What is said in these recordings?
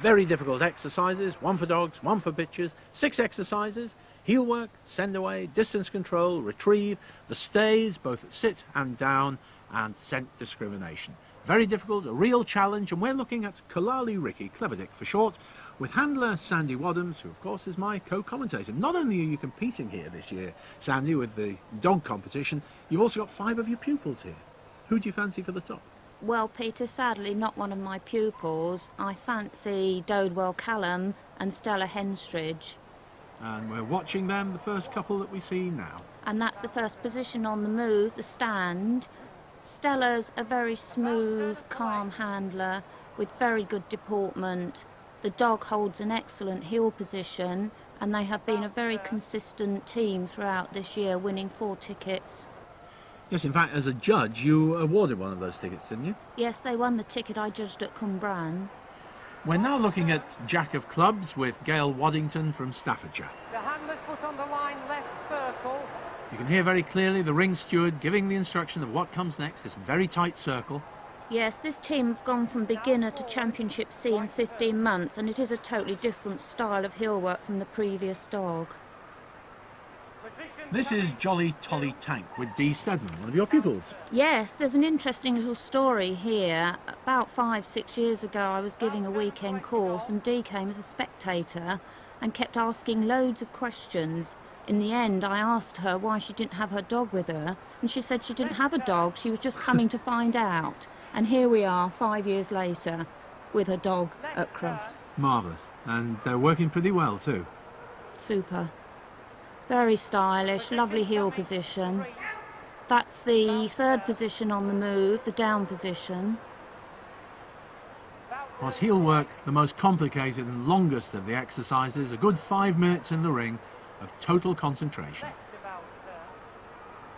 Very difficult exercises, one for dogs, one for bitches, 6 exercises, heel work, send away, distance control, retrieve, the stays, both at sit and down, and scent discrimination. Very difficult, a real challenge, and we're looking at Kalali Ricky, Clever Dick for short, with handler Sandy Wadhams, who of course is my co-commentator. Not only are you competing here this year, Sandy, with the dog competition, you've also got 5 of your pupils here. Who do you fancy for the top? Well, Peter, sadly not one of my pupils. I fancy Dodwell Callum and Stella Henstridge. And we're watching them, the first couple that we see now. And that's the first position on the move, the stand. Stella's a very smooth, calm handler with very good deportment. The dog holds an excellent heel position, and they have been a very consistent team throughout this year, winning 4 tickets. Yes, in fact, as a judge, you awarded one of those tickets, didn't you? Yes, they won the ticket I judged at Cwmbran. We're now looking at Jack of Clubs with Gail Waddington from Staffordshire. The handler's foot on the line, left circle. You can hear very clearly the ring steward giving the instruction of what comes next, this very tight circle. Yes, this team have gone from beginner to Championship C in 15 months, and it is a totally different style of heel work from the previous dog. This is Jolly Tolly Tank with Dee Stedman, one of your pupils. Yes, there's an interesting little story here. About 5-6 years ago I was giving a weekend course and Dee came as a spectator and kept asking loads of questions. In the end I asked her why she didn't have her dog with her, and she said she didn't have a dog, she was just coming to find out. And here we are 5 years later with her dog at Crufts. Marvellous. And they're working pretty well too. Super. Very stylish, lovely heel position. That's the 3rd position on the move, the down position. Was heel work the most complicated and longest of the exercises? A good 5 minutes in the ring of total concentration.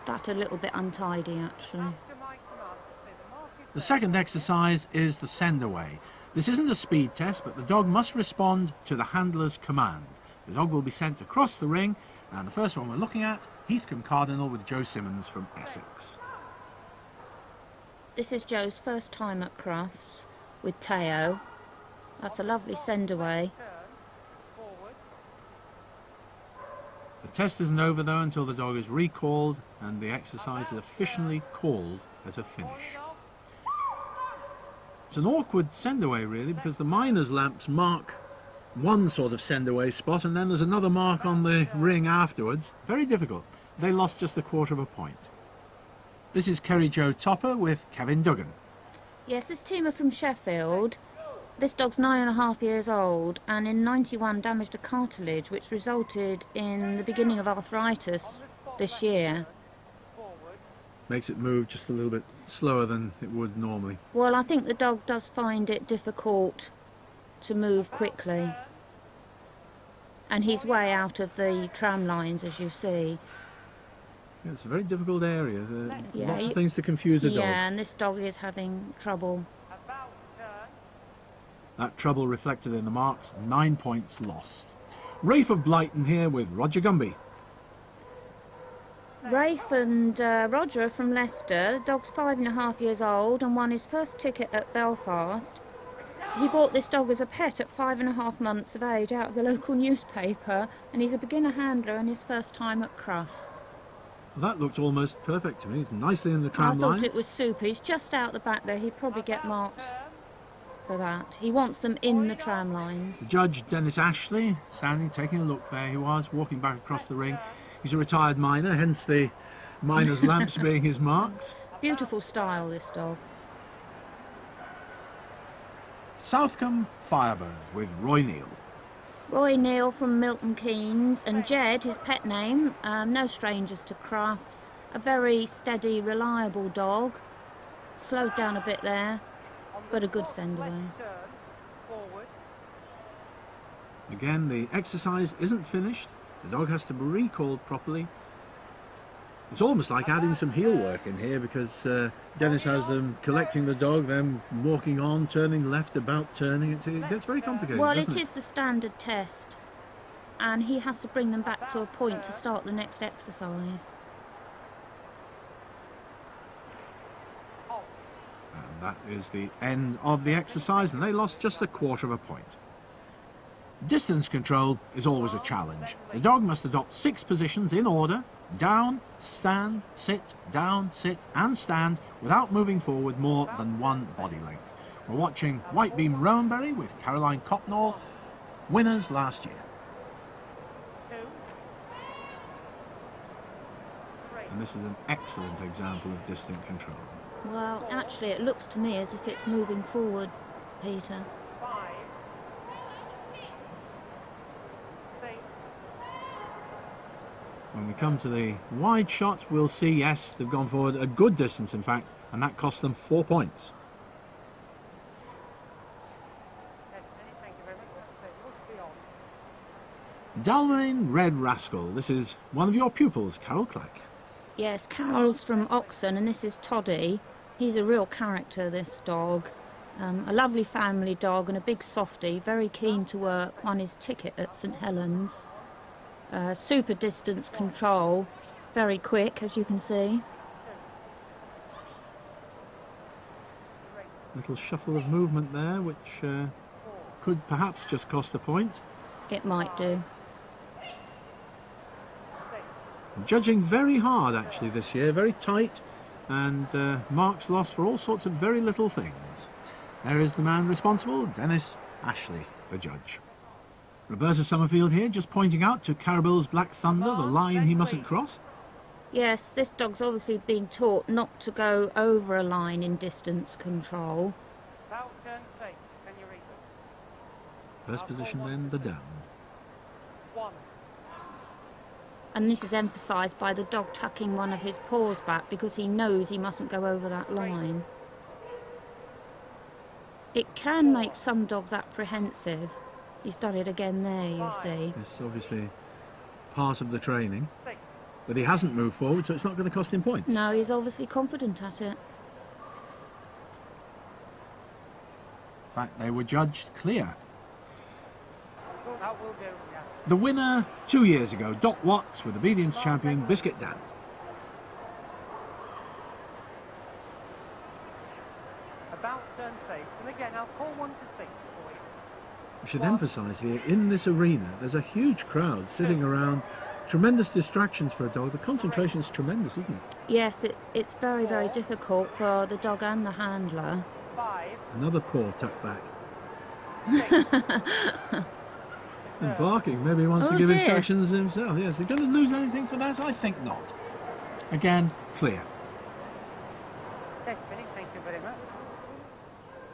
That's a little bit untidy, actually. The second exercise is the send away. This isn't a speed test, but the dog must respond to the handler's command. The dog will be sent across the ring. And the first one we're looking at, Heathcombe Cardinal with Joe Simmons from Essex. This is Joe's first time at Crufts with Teo. That's a lovely send away. The test isn't over though until the dog is recalled and the exercise is officially called at a finish. It's an awkward send away really, because the miner's lamps mark one sort of send away spot and then there's another mark on the ring afterwards. Very difficult. They lost just a 1/4 point. This is Kerry Joe Topper with Kevin Duggan. Yes, this team are from Sheffield. This dog's 9.5 years old and in 91 damaged a cartilage which resulted in the beginning of arthritis this year. Makes it move just a little bit slower than it would normally. Well, I think the dog does find it difficult to move quickly. And he's way out of the tram lines, as you see. Yeah, it's a very difficult area. Lots of things to confuse a dog. Yeah, and this dog is having trouble. That trouble reflected in the marks, 9 points lost. Rafe of Blyton here with Roger Gumby. Rafe and Roger are from Leicester. The dog's 5.5 years old and won his first ticket at Belfast. He bought this dog as a pet at 5.5 months of age out of the local newspaper, and he's a beginner handler and his first time at Crufts. Well, that looked almost perfect to me. It's nicely in the tram lines. I thought it was super. He's just out the back there. He'd probably get marked for that. He wants them in the tram lines. The judge, Dennis Ashley, standing, taking a look there. He was walking back across the ring. He's a retired miner, hence the miner's lamps being his marks. Beautiful style, this dog. Southcombe Firebird with Roy Neal. Roy Neal from Milton Keynes, and Jed, his pet name, no strangers to Crufts. A very steady, reliable dog. Slowed down a bit there, but a good send away. Again, the exercise isn't finished. The dog has to be recalled properly. It's almost like adding some heel work in here, because Dennis has them collecting the dog, then walking on, turning left, about turning. It gets very complicated. Well, it is the standard test, and he has to bring them back to a point to start the next exercise. And that is the end of the exercise, and they lost just a 1/4 point. Distance control is always a challenge. The dog must adopt 6 positions in order: down, stand, sit, down, sit and stand, without moving forward more than 1 body length. We're watching White Beam Rowanberry with Caroline Copnall, winners last year. 2, 3. And this is an excellent example of distant control. Well, actually, it looks to me as if it's moving forward, Peter. 5, 6. When we come to the wide shot, we'll see, yes, they've gone forward a good distance, in fact, and that cost them 4 points. Thank you very much. That's it. Push beyond. Dalmain Red Rascal. This is one of your pupils, Carol Clack. Yes, Carol's from Oxon, and this is Toddy. He's a real character, this dog. A lovely family dog and a big softie, very keen to work, won his ticket at St Helens. Super distance control, very quick, as you can see. Little shuffle of movement there, which could perhaps just cost a point. It might do. Judging very hard, actually, this year, very tight, and marks lost for all sorts of very little things. There is the man responsible, Dennis Ashley, the judge. Roberta Summerfield here, just pointing out to Carabel's Black Thunder the line he mustn't cross. Yes, this dog's obviously being taught not to go over a line in distance control. About turn 6. Can you read it? First position then, the down. 1. And this is emphasised by the dog tucking one of his paws back because he knows he mustn't go over that line. It can make some dogs apprehensive. He's done it again there, you see. It's obviously part of the training, 6. but he hasn't moved forward, so it's not going to cost him points. No, he's obviously confident at it. In fact, they were judged clear. That will do, yeah. The winner 2 years ago, Dot Watts, with obedience champion Biscuit Dan. About turn 6. And again, I'll call 1 to 6 for you. I should emphasise here, in this arena, there's a huge crowd sitting around. Tremendous distractions for a dog. The concentration is tremendous, isn't it? Yes, it's very, very difficult for the dog and the handler. 5. Another paw tucked back. And barking. Maybe he wants to give instructions himself. Yes, is he going to lose anything for that? I think not. Again, clear. That's finished. Thank you very much.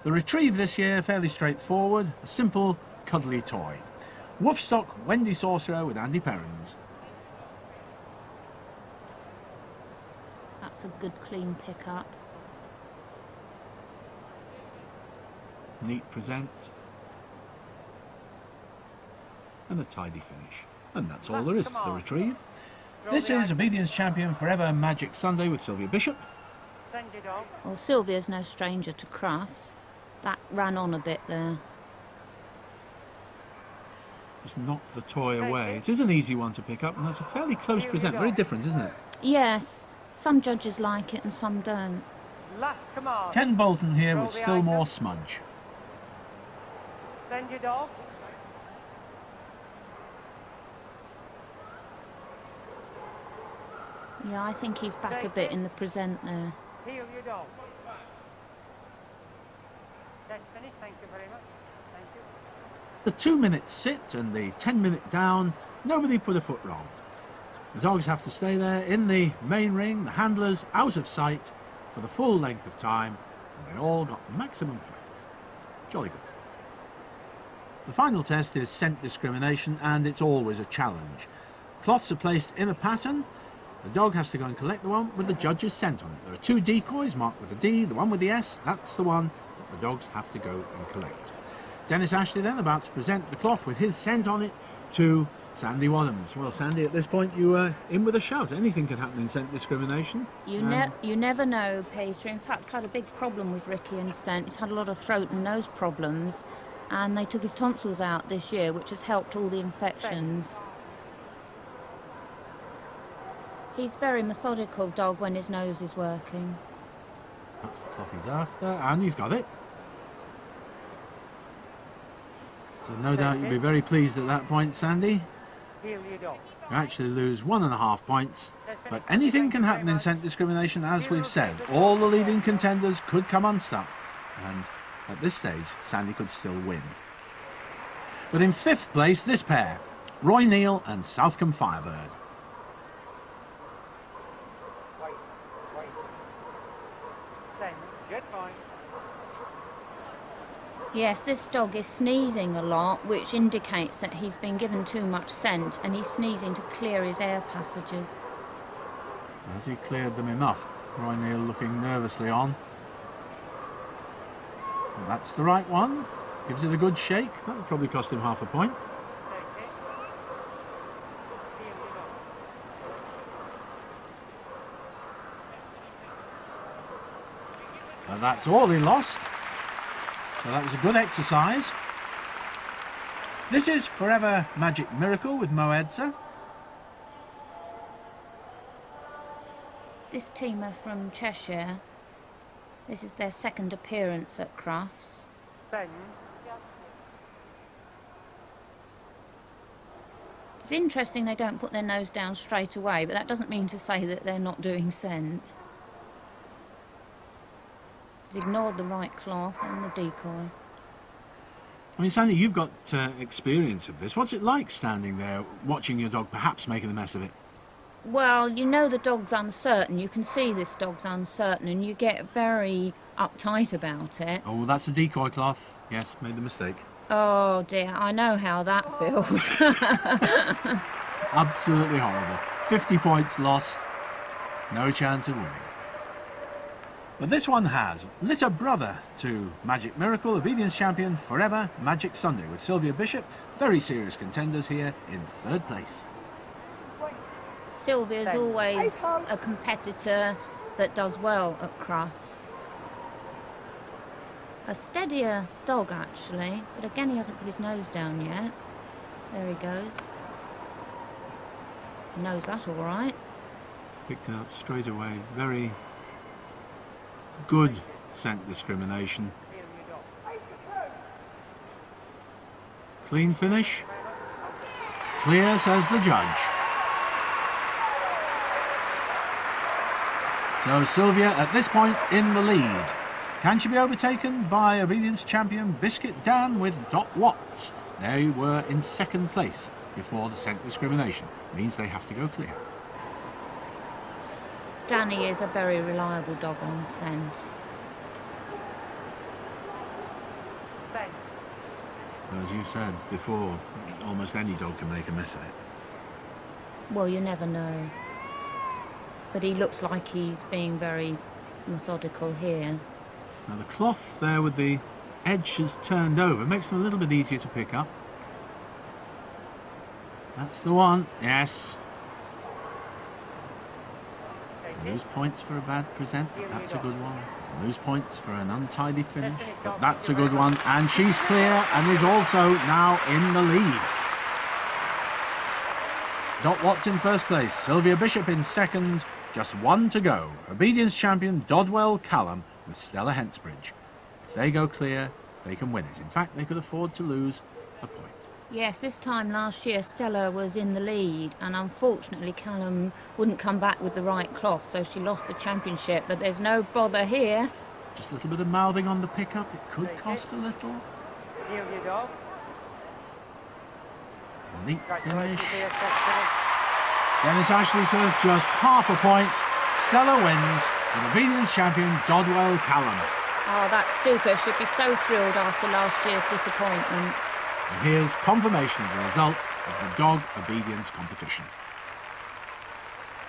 The retrieve this year, fairly straightforward. A simple, cuddly toy. Woofstock Wendy Sorcerer with Andy Perrins. That's a good, clean pickup. Neat present. And a tidy finish. And that's all there is to the retrieve. This is Obedience Champion Forever Magic Sunday with Sylvia Bishop. Send your dog. Well, Sylvia's no stranger to Crufts. That ran on a bit there. Just knock the toy away. It is an easy one to pick up, and that's a fairly close present. Very different, isn't it? Yes, some judges like it and some don't. Last command. Ken Bolton here Roll with the still more item. smudge. Send your dog. Yeah, I think he's back a bit in the present there. Heel your dog. That's finished. Thank you very much. Thank you. The 2-minute sit and the 10-minute down, nobody put a foot wrong. The dogs have to stay there in the main ring, the handlers out of sight for the full length of time, and they all got maximum points. Jolly good. The final test is scent discrimination, and it's always a challenge. Cloths are placed in a pattern. The dog has to go and collect the one with the judge's scent on it. There are 2 decoys marked with a D, the one with the S, that's the one that the dogs have to go and collect. Dennis Ashley then about to present the cloth with his scent on it to Sandy Wadhams. Well, Sandy, at this point you were in with a shout. Anything can happen in scent discrimination. You never know, Peter. In fact, I've had a big problem with Ricky and scent. He's had a lot of throat and nose problems, and they took his tonsils out this year, which has helped all the infections. He's a very methodical dog when his nose is working. That's the cloth he's after, and he's got it. So no doubt you'll be very pleased at that point, Sandy. Heel your dog. You actually lose 1.5 points, but anything can happen in scent discrimination, as we've said. All the leading contenders could come unstuck, and at this stage, Sandy could still win. But in 5th place, this pair, Roy Neal and Southcombe Firebird. Send. Jet fine. Yes, this dog is sneezing a lot, which indicates that he's been given too much scent, and he's sneezing to clear his air passages. Has he cleared them enough? Roy Neal looking nervously on. Well, that's the right one. Gives it a good shake. That would probably cost him 0.5 point. Take it. Heel your dog. And that's all he lost. So that was a good exercise. This is Forever Magic Miracle with Mo Edser. This team are from Cheshire. This is their 2nd appearance at Crufts. Send. It's interesting they don't put their nose down straight away, but that doesn't mean to say that they're not doing scent. He's ignored the right cloth and the decoy. I mean, Sandy, you've got experience of this. What's it like standing there watching your dog perhaps making a mess of it? Well, you know the dog's uncertain. You can see this dog's uncertain, and you get very uptight about it. Oh, that's a decoy cloth. Yes, made the mistake. Oh dear, I know how that feels. Absolutely horrible. 50 points lost. No chance of winning. But this one has litter brother to Magic Miracle, Obedience Champion, Forever Magic Sunday, with Sylvia Bishop. Very serious contenders here in 3rd place. Sylvia's always a competitor that does well at Crufts. A steadier dog, actually, but again he hasn't put his nose down yet. There he goes. He knows that all right. Picked it up straight away. Very good scent discrimination. Heel your dog. Clean finish. Clear, says the judge. So Sylvia at this point in the lead. Can she be overtaken by Obedience Champion Biscuit Dan with Dot Watts? They were in 2nd place before the scent discrimination. Means they have to go clear. Danny is a very reliable dog on scent. Send. As you said before, almost any dog can make a mess of it. Well, you never know. But he looks like he's being very methodical here. Now the cloth there with the edges turned over makes them a little bit easier to pick up. That's the one. Yes. Take Lose it. points for a bad present, but that's a good one. Lose points for an untidy finish, but that's a good one. And she's clear and is also now in the lead. Dot Watts in 1st place, Sylvia Bishop in 2nd, just 1 to go. Obedience Champion Dodwell Callum with Stella Hensbridge. If they go clear, they can win it. In fact, they could afford to lose a point. Yes, this time last year Stella was in the lead, and unfortunately Callum wouldn't come back with the right cloth, so she lost the championship, but there's no bother here. Just a little bit of mouthing on the pickup, it could cost a little. Heel your dog. Neat finish. Congratulations to your first finish. Dennis Ashley says just 0.5 point. Stella wins with Obedience Champion Dodwell Callum. Oh, that's super. She'd be so thrilled after last year's disappointment. And here's confirmation of the result of the dog obedience competition.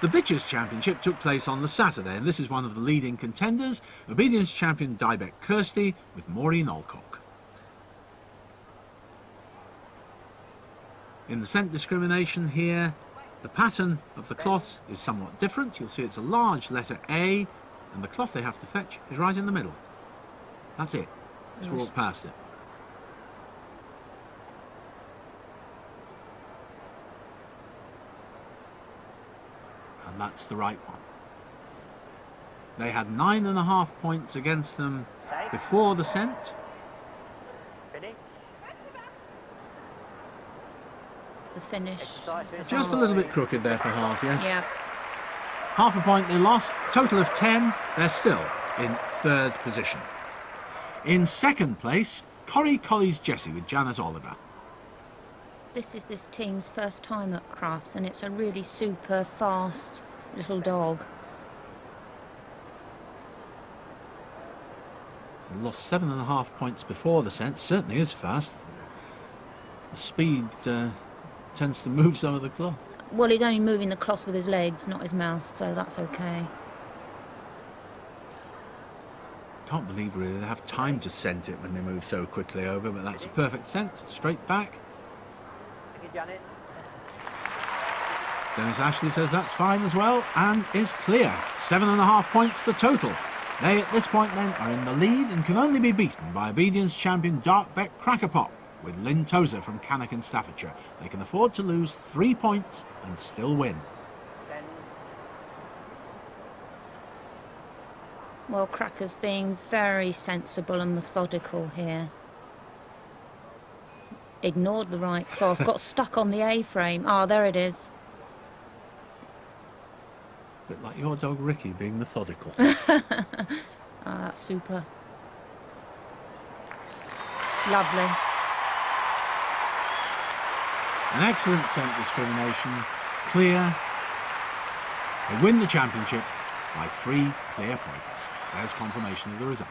The Bitches Championship took place on the Saturday, and this is one of the leading contenders, Obedience Champion Dybeck Kirsty with Maureen Alcock. In the scent discrimination here, the pattern of the cloth is somewhat different. You'll see it's a large letter A, and the cloth they have to fetch is right in the middle. That's it. Just walk past it. And that's the right one. They had 9.5 points against them before the scent. Finish. the finish. Just a little bit crooked there for half, yes. Yeah. Half a point they lost, total of 10, they're still in third position. In second place, Corrie Collie's Jessie with Janet Oliver. This is this team's first time at Crufts, and it's a really super fast little dog. They lost 7.5 points before the scent, certainly is fast. The speed tends to move some of the cloth. Well, he's only moving the cloth with his legs, not his mouth, so that's okay. Can't believe really they have time to scent it when they move so quickly over, but that's a perfect scent, straight back. Thank you, Janet. Dennis Ashley says that's fine as well, and is clear. 7.5 points the total. They at this point then are in the lead and can only be beaten by obedience champion Darkbeck Crackerpot with Lynn Tozer from Cannock in Staffordshire. They can afford to lose 3 points and still win. 10. Well, Cracker's being very sensible and methodical here. Ignored the right cloth, got stuck on the A-frame. Ah, there it is. Bit like your dog Ricky being methodical. Ah, that's super. Lovely. An excellent scent discrimination, clear. They win the championship by 3 clear points. There's confirmation of the result.